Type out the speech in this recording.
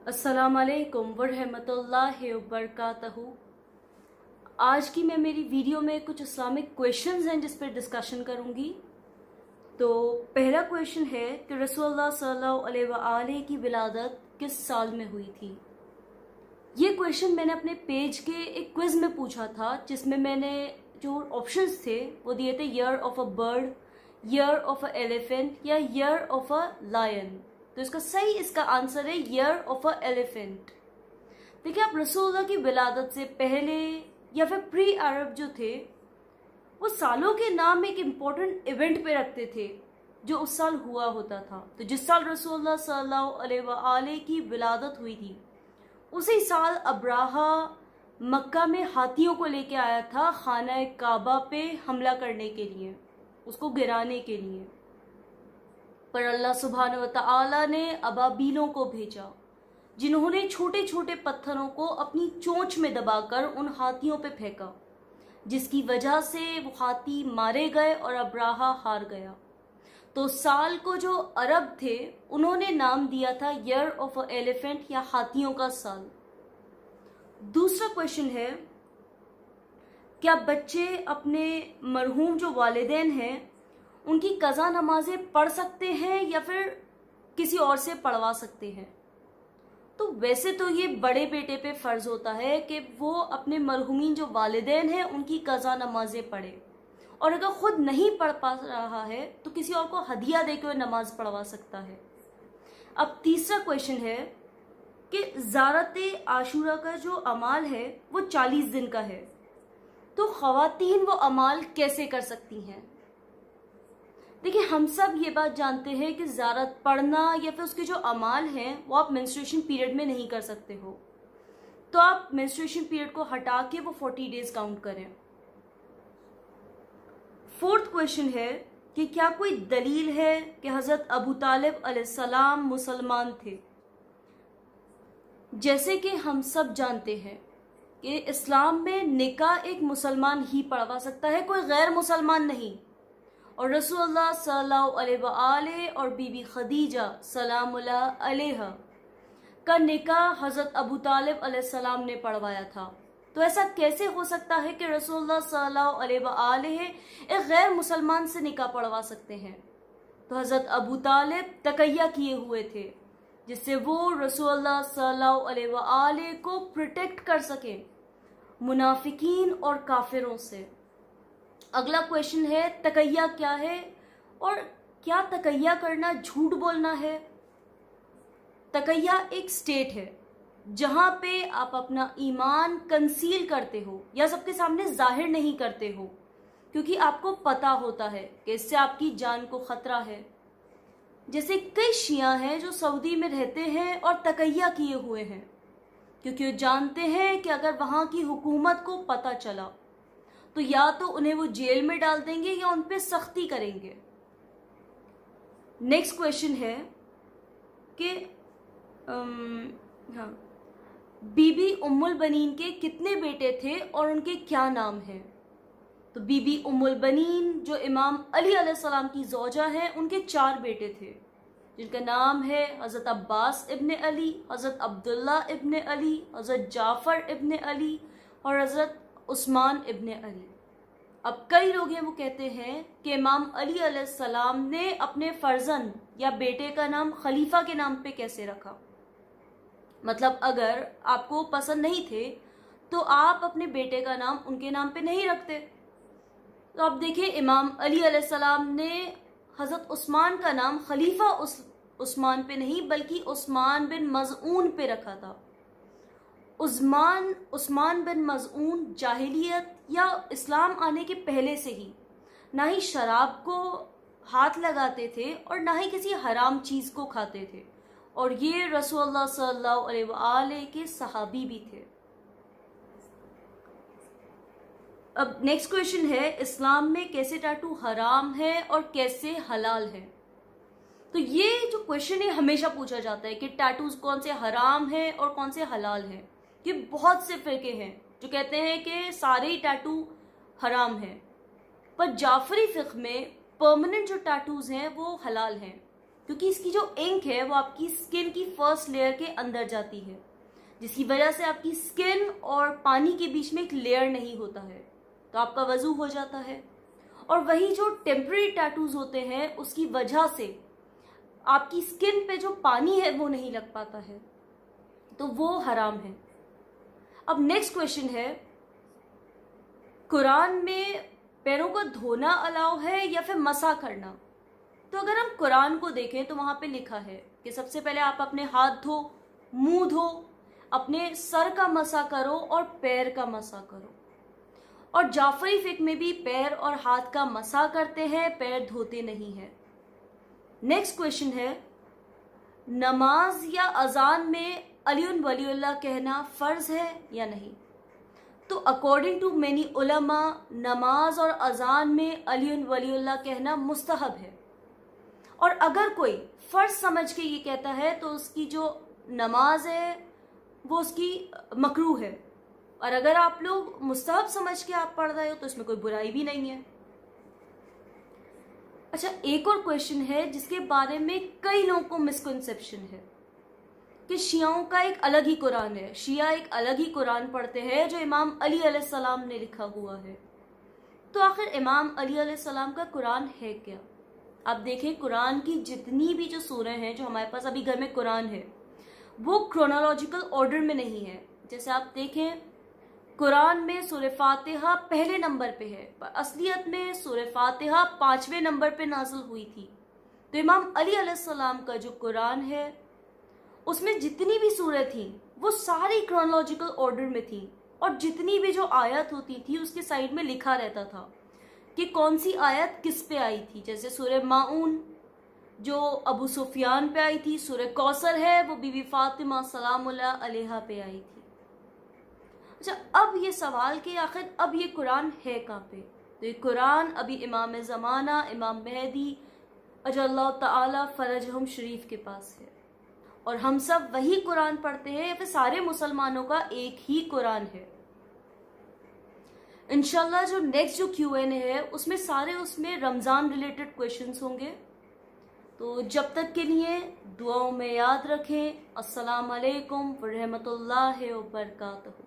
अस्सलामुअलैकुम वरहमतुल्लाहि वबरकातहू। आज की मैं मेरी वीडियो में कुछ इस्लामिक क्वेश्चंस हैं जिस पर डिस्कशन करूंगी। तो पहला क्वेश्चन है कि रसूलुल्लाह सल्लल्लाहु अलैहि वआलैहि की विलादत किस साल में हुई थी। ये क्वेश्चन मैंने अपने पेज के एक क्विज में पूछा था, जिसमें मैंने जो ऑप्शंस थे वो दिए थे year of a bird, year of a elephant या ईयर ऑफ अ लायन। तो इसका आंसर है ईयर ऑफ अ एलिफेंट। देखिए, आप रसूलुल्लाह की विलादत से पहले या फिर प्री अरब जो थे वो सालों के नाम एक इम्पोर्टेंट इवेंट पे रखते थे जो उस साल हुआ होता था। तो जिस साल रसूलुल्लाह सल्लल्लाहु अलैहि वआलैहि की विलादत हुई थी उसी साल अब्राहा मक्का में हाथियों को लेके आया था खाना काबा पे हमला करने के लिए, उसको गिराने के लिए। पर अल्लाह सुब्हानहू व तआला ने अबाबीलों को भेजा, जिन्होंने छोटे छोटे पत्थरों को अपनी चोंच में दबाकर उन हाथियों पे फेंका, जिसकी वजह से वो हाथी मारे गए और अब्राहा हार गया। तो साल को जो अरब थे उन्होंने नाम दिया था ईयर ऑफ अ एलिफेंट या हाथियों का साल। दूसरा क्वेश्चन है, क्या बच्चे अपने मरहूम जो वालिदैन हैं उनकी कज़ा नमाजें पढ़ सकते हैं या फिर किसी और से पढ़वा सकते हैं। तो वैसे तो ये बड़े बेटे पे फर्ज होता है कि वो अपने मरहूमीन जो वालिदैन हैं उनकी कज़ा नमाजें पढ़े, और अगर खुद नहीं पढ़ पा रहा है तो किसी और को हदिया देकर नमाज पढ़वा सकता है। अब तीसरा क्वेश्चन है कि ज़ारते आशूरा का जो अमाल है वो 40 दिन का है, तो ख़वातीन वो अमाल कैसे कर सकती हैं। देखिए, हम सब ये बात जानते हैं कि ज़ारत पढ़ना या फिर उसके जो अमाल हैं वो आप मेंस्ट्रुएशन पीरियड में नहीं कर सकते हो, तो आप मेंस्ट्रुएशन पीरियड को हटा के वो 40 डेज काउंट करें। फोर्थ क्वेश्चन है कि क्या कोई दलील है कि हज़रत अबू तालिब अलैहिस्सलाम मुसलमान थे। जैसे कि हम सब जानते हैं कि इस्लाम में निकाह एक मुसलमान ही पढ़वा सकता है, कोई गैर मुसलमान नहीं। और रसूलुल्लाह सल्लल्लाहु अलैहि वआलैहि और बीबी खदीजा सलामुल्लाह अलैहा का निकाह हज़रत अबू तालिब अलैहिस्सलाम ने पढ़वाया था। तो ऐसा कैसे हो सकता है कि रसूलुल्लाह सल्लल्लाहु अलैहि वआलैहि एक गैर मुसलमान से निकाह पढ़वा सकते हैं। तो हज़रत अबू तालिब तकैया किए हुए थे जिससे वो रसूलुल्लाह सल्लल्लाहु अलैहि वआलैहि को प्रोटेक्ट कर सके मुनाफिकीन और काफिरों से। अगला क्वेश्चन है, तकैया क्या है और क्या तकैया करना झूठ बोलना है। तकैया एक स्टेट है जहां पे आप अपना ईमान कंसील करते हो या सबके सामने जाहिर नहीं करते हो, क्योंकि आपको पता होता है कि इससे आपकी जान को खतरा है। जैसे कई शिया हैं जो सऊदी में रहते हैं और तकैया किए हुए हैं, क्योंकि वो जानते हैं कि अगर वहां की हुकूमत को पता चला तो या तो उन्हें वो जेल में डाल देंगे या उन पे सख्ती करेंगे। नेक्स्ट क्वेश्चन है कि बीबी उम्मुल बनीन के कितने बेटे थे और उनके क्या नाम हैं। तो बीबी उम्मुल बनीन जो इमाम अली अलैहिस्सलाम की ज़ौजा है उनके 4 बेटे थे, जिनका नाम है हज़रत अब्बास इब्ने अली, हज़रत अब्दुल्ला इब्ने अली, हज़रत जाफ़र इब्ने अली और हज़रत उस्मान इब्ने अली। अब कई लोग हैं वो कहते हैं कि इमाम अली अलैहिस्सलाम ने अपने फर्जन या बेटे का नाम खलीफा के नाम पे कैसे रखा। मतलब अगर आपको पसंद नहीं थे तो आप अपने बेटे का नाम उनके नाम पे नहीं रखते। तो आप देखिए, इमाम अली अलैहिस्सलाम ने हज़रत उस्मान का नाम खलीफा उस्मान पे नहीं बल्कि उस्मान बिन मज़ऊन पे रखा था। उस्मान बिन मज़ऊन जाहिलियत या इस्लाम आने के पहले से ही ना ही शराब को हाथ लगाते थे और ना ही किसी हराम चीज़ को खाते थे, और ये रसूलुल्लाह सल्लल्लाहु अलैहि वआलैहि के सहाबी भी थे। अब नेक्स्ट क्वेश्चन है, इस्लाम में कैसे टैटू हराम है और कैसे हलाल है। तो ये जो क्वेश्चन है हमेशा पूछा जाता है कि टैटूज कौन से हराम है और कौन से हलाल है। कि बहुत से फिरके हैं जो कहते हैं कि सारे ही टैटू हराम हैं, पर जाफरी फिक्र में परमानेंट जो टैटूज हैं वो हलाल हैं। क्योंकि इसकी जो इंक है वो आपकी स्किन की फर्स्ट लेयर के अंदर जाती है, जिसकी वजह से आपकी स्किन और पानी के बीच में एक लेयर नहीं होता है, तो आपका वजू हो जाता है। और वही जो टेम्पररी टैटूज होते हैं उसकी वजह से आपकी स्किन पे जो पानी है वो नहीं लग पाता है, तो वो हराम है। अब नेक्स्ट क्वेश्चन है, कुरान में पैरों को धोना अलाउ है या फिर मसा करना? तो अगर हम कुरान को देखें तो वहां पे लिखा है कि सबसे पहले आप अपने हाथ धो, मुंह धो, अपने सर का मसा करो और पैर का मसा करो। और जाफरी फिक में भी पैर और हाथ का मसा करते हैं, पैर धोते नहीं है। नेक्स्ट क्वेश्चन है, नमाज या अजान में अलियुन वलीउल्लाह कहना फर्ज है या नहीं? तो अकॉर्डिंग टू मेनी उलमा नमाज और अजान में अलियुन वलीउल्लाह कहना मुस्तहब है। और अगर कोई फर्ज समझ के ये कहता है तो उसकी जो नमाज है वो उसकी मकरू है, और अगर आप लोग मुस्तहब समझ के आप पढ़ रहे हो तो इसमें कोई बुराई भी नहीं है। अच्छा, एक और क्वेश्चन है जिसके बारे में कई लोगों को मिसकंसेप्शन है कि शियाओं का एक अलग ही कुरान है, शिया एक अलग ही कुरान पढ़ते हैं जो इमाम अली अलैहिस्सलाम ने लिखा हुआ है। तो आखिर इमाम अली अलैहिस्सलाम का कुरान है क्या? आप देखें, कुरान की जितनी भी जो सूरह हैं जो हमारे पास अभी घर में कुरान है वो क्रोनोलॉजिकल ऑर्डर में नहीं है। जैसे आप देखें, कुरान में सूरह फातिहा पहले नंबर पे है, पर असलियत में सूरह फातिहा 5वें नंबर पे नाजिल हुई थी। तो इमाम अली अलैहिस्सलाम का जो कुरान है उसमें जितनी भी सूरह थी वो सारी क्रोनोलॉजिकल ऑर्डर में थी, और जितनी भी जो आयत होती थी उसके साइड में लिखा रहता था कि कौन सी आयत किस पे आई थी। जैसे सूरह माऊन जो अबू सुफियान पे आई थी, सूरह कौसर है वो बीबी फातिमा सलामुल्लाह अलैहा पे आई थी। अच्छा, अब ये सवाल कि आखिर अब ये कुरान है कहाँ पे? तो ये कुरान अभी इमाम ज़माना इमाम मेहदी अजल्लाहु ताला फरजहुम शरीफ के पास है, और हम सब वही कुरान पढ़ते हैं, या फिर सारे मुसलमानों का एक ही कुरान है। इंशाल्लाह जो नेक्स्ट जो Q&A है उसमें रमज़ान रिलेटेड क्वेश्चंस होंगे। तो जब तक के लिए दुआओं में याद रखें। अस्सलाम वालेकुम व रहमतुल्लाहि व बरकातहू।